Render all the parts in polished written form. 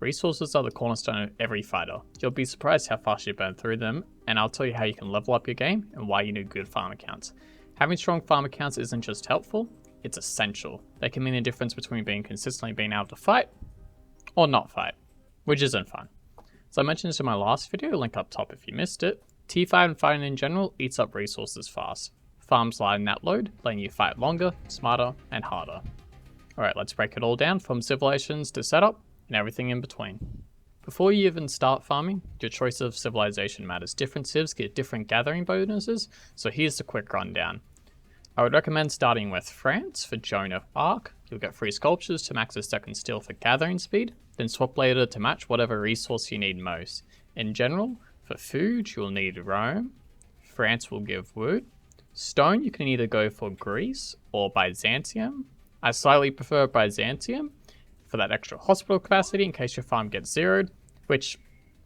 Resources are the cornerstone of every fighter. You'll be surprised how fast you burn through them, and I'll tell you how you can level up your game and why you need good farm accounts. Having strong farm accounts isn't just helpful, it's essential. They can mean the difference between consistently being able to fight or not fight, which isn't fun. As I mentioned this in my last video, link up top if you missed it, T5 and fighting in general eats up resources fast. Farms lighten that load, letting you fight longer, smarter, and harder. Alright, let's break it all down from civilizations to setup and everything in between. Before you even start farming, your choice of civilization matters. Different civs get different gathering bonuses, so here's the quick rundown. I would recommend starting with France for Joan of Arc. You'll get free sculptures to max the second steel for gathering speed, then swap later to match whatever resource you need most. In general, for food, you'll need Rome. France will give wood. Stone, you can either go for Greece or Byzantium. I slightly prefer Byzantium for that extra hospital capacity in case your farm gets zeroed, which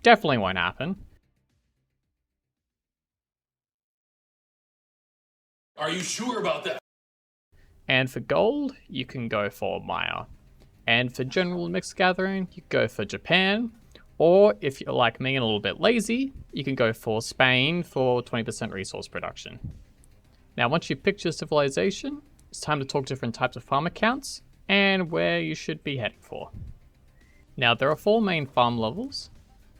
definitely won't happen. Are you sure about that? And for gold, you can go for Maya. And for general mixed gathering, you go for Japan. Or if you're like me and a little bit lazy, you can go for Spain for 20% resource production. Now, once you've picked your civilization, it's time to talk different types of farm accounts and where you should be heading for. Now, there are 4 main farm levels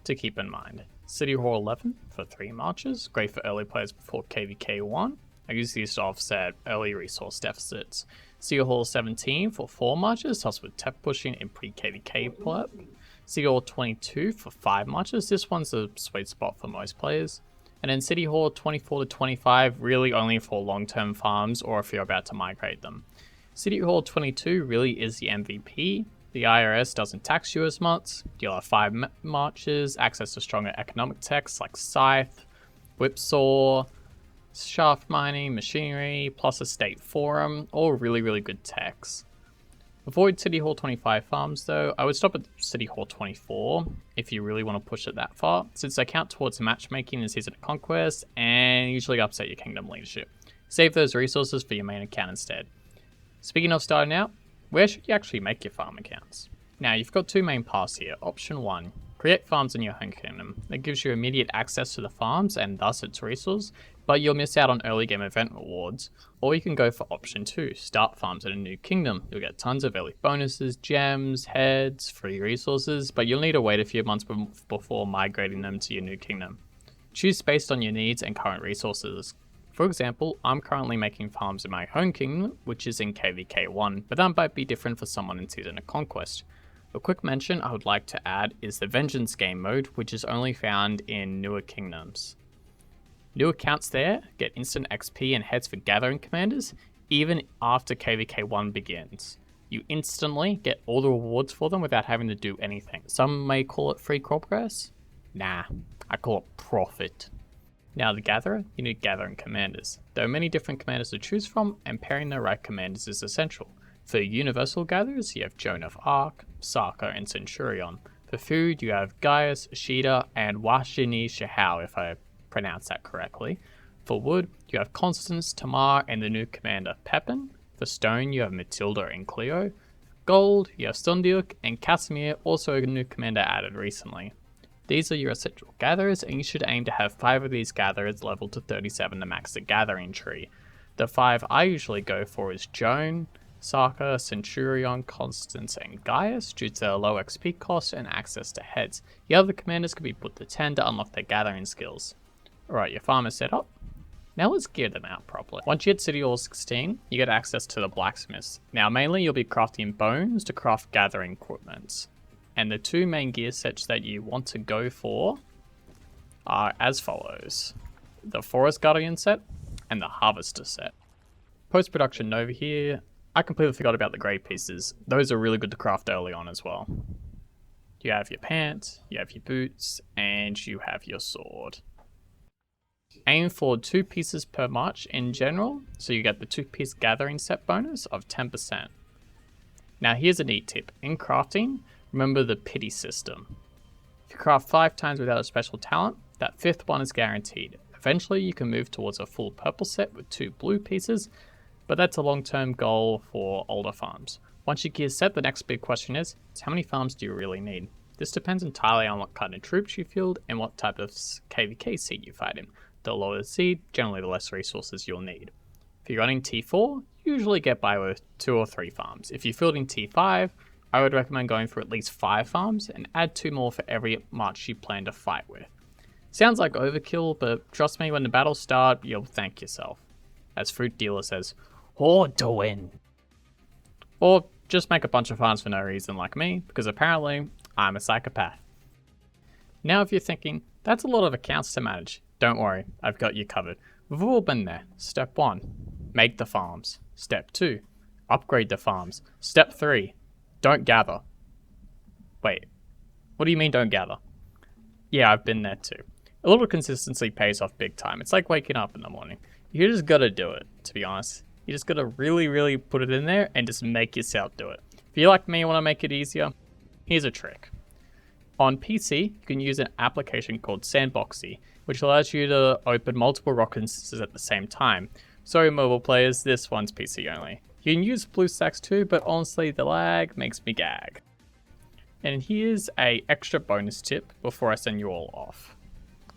to keep in mind. City Hall 11 for 3 marches, great for early players before KVK 1. I use these to offset early resource deficits. City Hall 17 for 4 marches, helps with tech pushing in pre-KVK pleb. City Hall 22 for 5 marches, this one's a sweet spot for most players. And then City Hall 24 to 25, really only for long-term farms or if you're about to migrate them. City Hall 22 really is the MVP. The IRS doesn't tax you as much. You'll have 5 marches, access to stronger economic techs like Scythe, Whipsaw, shaft mining, machinery, plus a state forum, all really good techs. Avoid City Hall 25 farms though. I would stop at City Hall 24 if you really want to push it that far, since they count towards matchmaking in Season of Conquest and usually upset your kingdom leadership. Save those resources for your main account instead. Speaking of starting out, where should you actually make your farm accounts? Now, you've got 2 main paths here. Option 1, create farms in your home kingdom. That gives you immediate access to the farms and thus its resources, but you'll miss out on early game event rewards. Or you can go for option 2, start farms in a new kingdom. You'll get tons of early bonuses, gems, heads, free resources, but you'll need to wait a few months before migrating them to your new kingdom. Choose based on your needs and current resources. For example, I'm currently making farms in my home kingdom, which is in KVK 1, but that might be different for someone in Season of Conquest. A quick mention I would like to add is the Vengeance game mode, which is only found in newer kingdoms. New accounts there get instant XP and heads for gathering commanders, even after KVK 1 begins. You instantly get all the rewards for them without having to do anything. Some may call it free progress. Nah, I call it profit. Now the Gatherer, you need gathering commanders. There are many different commanders to choose from, and pairing the right commanders is essential. For universal gatherers, you have Joan of Arc, Saka, and Centurion. For food, you have Gaius, Ashida, and Washini Shahao, if I pronounce that correctly. For wood, you have Constance, Tamar, and the new commander Pepin. For stone, you have Matilda and Cleo. Gold, you have Stundiuk and Casimir, also a new commander added recently. These are your essential gatherers, and you should aim to have 5 of these gatherers leveled to 37 to max the gathering tree. The 5 I usually go for is Joan, Saka, Centurion, Constance, and Gaius due to their low XP cost and access to heads. The other commanders can be put to 10 to unlock their gathering skills. Alright, your farm is set up. Now let's gear them out properly. Once you hit City Hall 16, you get access to the blacksmiths. Now mainly you'll be crafting bones to craft gathering equipment. And the 2 main gear sets that you want to go for are as follows. The Forest Guardian set and the Harvester set. Post-production over here, I completely forgot about the grey pieces. Those are really good to craft early on as well. You have your pants, you have your boots, and you have your sword. Aim for 2 pieces per march in general, so you get the 2-piece gathering set bonus of 10%. Now here's a neat tip. In crafting, remember the pity system. If you craft 5 times without a special talent, that 5th one is guaranteed. Eventually you can move towards a full purple set with 2 blue pieces, but that's a long-term goal for older farms. Once your gear's set, the next big question is how many farms do you really need? This depends entirely on what kind of troops you field and what type of KVK seed you fight in. The lower the seed, generally the less resources you'll need. If you're running T4, you usually get by with 2 or 3 farms. If you're fielding T5, I would recommend going for at least 5 farms and add 2 more for every march you plan to fight with. Sounds like overkill, but trust me, when the battles start, you'll thank yourself. As Fruit Dealer says, horde to win. Or just make a bunch of farms for no reason like me, because apparently I'm a psychopath. Now if you're thinking, that's a lot of accounts to manage, don't worry, I've got you covered. We've all been there. Step 1, make the farms. Step 2, upgrade the farms. Step 3, don't gather. Wait, what do you mean don't gather? Yeah, I've been there too. A little consistency pays off big time. It's like waking up in the morning. You just gotta do it, to be honest. You just gotta really put it in there and just make yourself do it. If you like me and wanna make it easier, here's a trick. On PC, you can use an application called Sandboxy, which allows you to open multiple ROK instances at the same time. Sorry mobile players, this one's PC only. You can use BlueStacks too, but honestly the lag makes me gag. And here's a extra bonus tip before I send you all off.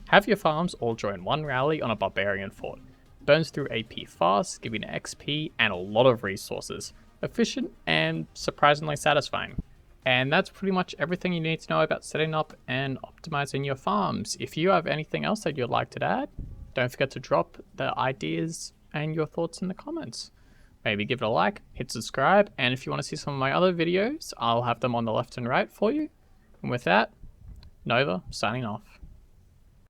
Have your farms all join one rally on a barbarian fort. Burns through AP fast, giving XP and a lot of resources. Efficient and surprisingly satisfying. And that's pretty much everything you need to know about setting up and optimizing your farms. If you have anything else that you'd like to add, don't forget to drop the ideas and your thoughts in the comments. Maybe give it a like, hit subscribe, and if you want to see some of my other videos, I'll have them on the left and right for you. And with that, Nova signing off.